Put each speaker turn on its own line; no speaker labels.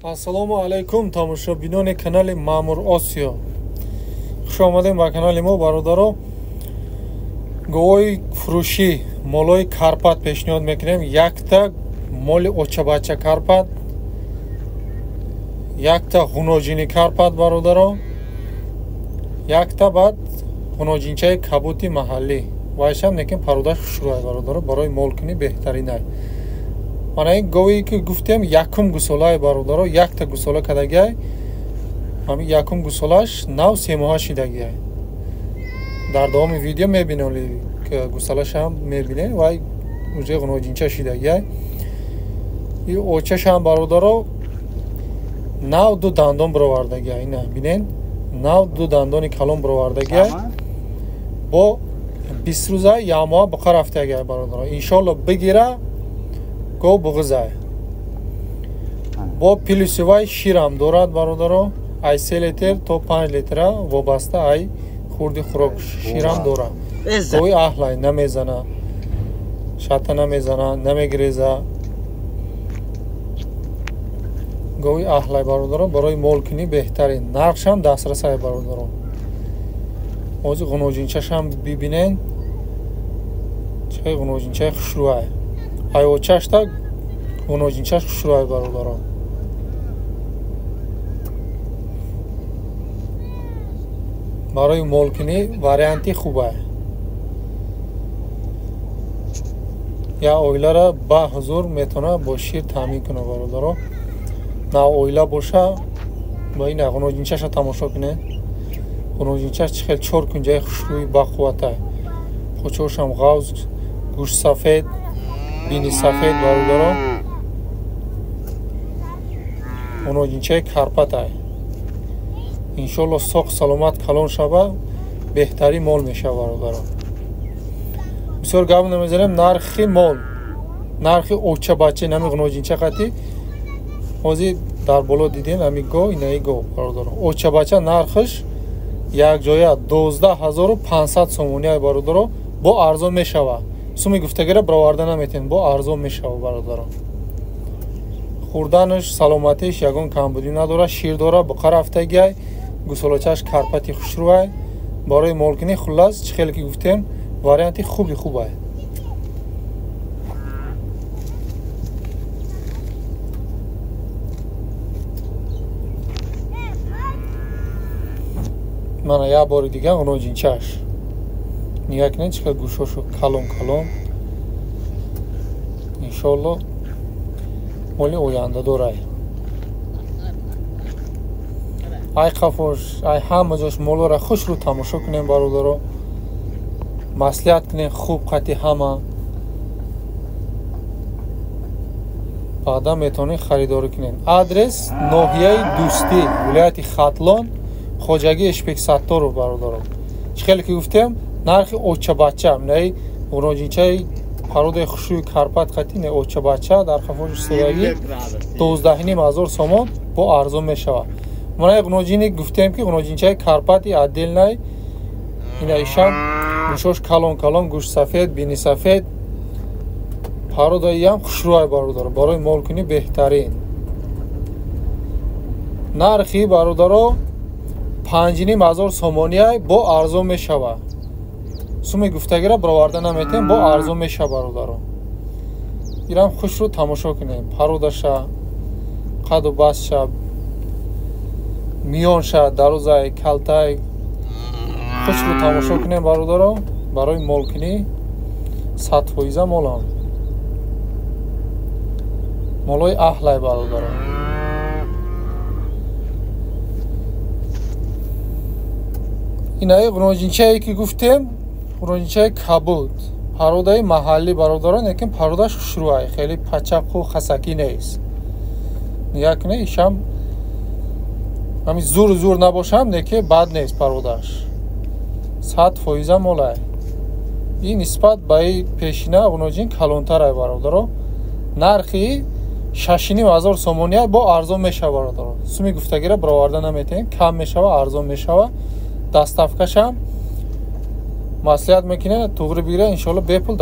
Ассалому алайкум тамошобинони канали Маъмур Осиё. Хуш омадем ба канали мо бародаро. Гоҳои фурӯшӣ молои Карпат пешниҳод мекунем. Якта моли очабача Карпат, якта ғуноҷини Карпат бародаро, якта баъд ғуноҷинчаи кабути маҳаллӣ. Вайшам некин пародаш хушрӯай бародаро, барои молкунӣ беҳтаринай. Мана ин говие ки гуфтем якум гусолаи бародаро, якта гусола кадагиай. Ҳамин якум гусолаш нав 3 моҳа шидагиай. Дар давоми видео мебинали ки гусолашам мебинем вай уже ғуноҷинча шидагиай. И очашам бародаро нав 2 дандон бировардагиай. Ина бинен нав 2 дандони калон бировардагиай. Бо 20 рӯза ямоа буқа рафтагиай бародаро. Иншоалло бигира гов буғизай. Бо пилуси вай ширам дорад бародаро. Ай 3 литр то 5 литра вобаста ай хурди хӯрок ширам дорад. Гови аҳлай намезана, шата намезана, намегиреза. Гови аҳлай бародаро, барои молкунӣ беҳтарин. Нархшам дастрасай бародаро. Ози ғуноҷинчашам бибинен. Чай ғуноҷинчаи хушрӯай. Ай очашта ғуноҷинчаш хушрӯай бародаро. барои молкунӣ варианти хубай. Я оилара ба ҳузур метавона бо шир таъмин кунад бародаро. На оила боша ба ина ғуноҷинчаша тамошо кунед. ғуноҷинчаш чӣ хел 4 кунҷаи хушрӯи бақувватай. Қочошам ғавз, гӯшт сафед, бини сафед бародаро. ғуноҷинчаи Карпатай. иншоалло соқ саломат калон шава беҳтарин мол мешава бародаро. бисёр гап намезанем нархи мол, нархи очабача нами ғуноҷинча қати ҳозир дар боло дидем ами го инаи го бародаро. Очабача нархиш якҷоя 12500 сомониай бародаро. бо арзон мешава. суми гуфтагира бароварда наметен, бо арзон мешава бародаро. хурданаш саломатиш ягон камбудӣ надора. шир дора, буқа рафтагиай, гусолачаш Карпати хушрӯай. барои молкунӣ хуллас чӣ хеле ки гуфтем варианти хуби хубай. мана як бори дига ғуноҷинчаш нигаҳ кунед чӣ хел гӯшошу калон калон. иншоалло моли ояндадорай. ай қафош, ай ҳама ҷош молора хушрӯ тамошо кунем бародаро. маслиҳат кунем хуб қати ҳама. баъдан метавонед харидорӣ кунед. адрес ноҳияи Дӯстӣ, вилояти Хатлон, хоҷагии Ишбексатторов бародаро. чӣ хеле ки гуфтем нархи очабача наи ғуноҷинчаи пародаи хушрӯи Карпат қати не очабача дар қафош истодагӣ 12500 сомон бо арзон мешава. мана ғуноҷини гуфтем ки ғуноҷинчаи Карпати отдельнай ина ишам гӯшош калон калон, гӯшт сафед, бини сафед. пародаиам хушрӯай бародаро, барои молкунӣ беҳтарин. нархи бародаро 5500 сомониай бо арзон мешава. суми гуфтагира бароварда наметем, бо арзон мешава бародаро. ирам хушрӯ тамошо кунем. пародаша, қаду басша, миёнша, дарӯзай, калтай хушрӯ тамошо кунем бародаро. барои молкунӣ 100% молам. молои аҳлай бародаро. инаи ғуноҷинчае ки гуфтем ғуноҷинчаи кабуд, пародаи маҳаллӣ бародаро, лекин пародаш хушрӯай, хеле пачақу хасакӣ нест. нигаҳ кунед ишам ҳамин зур набошам, неки бад нест пародаш. 100% молай. ин нисбат ба и пешина ғуноҷин калонтарай бародаро. нархи 6500 сомониай бо арзон мешава бародаро. суми гуфтагира бароварда наметем, кам мешава, арзон мешава. доставкашам маслиҳат мекунед туғри бигира иншоалло бепул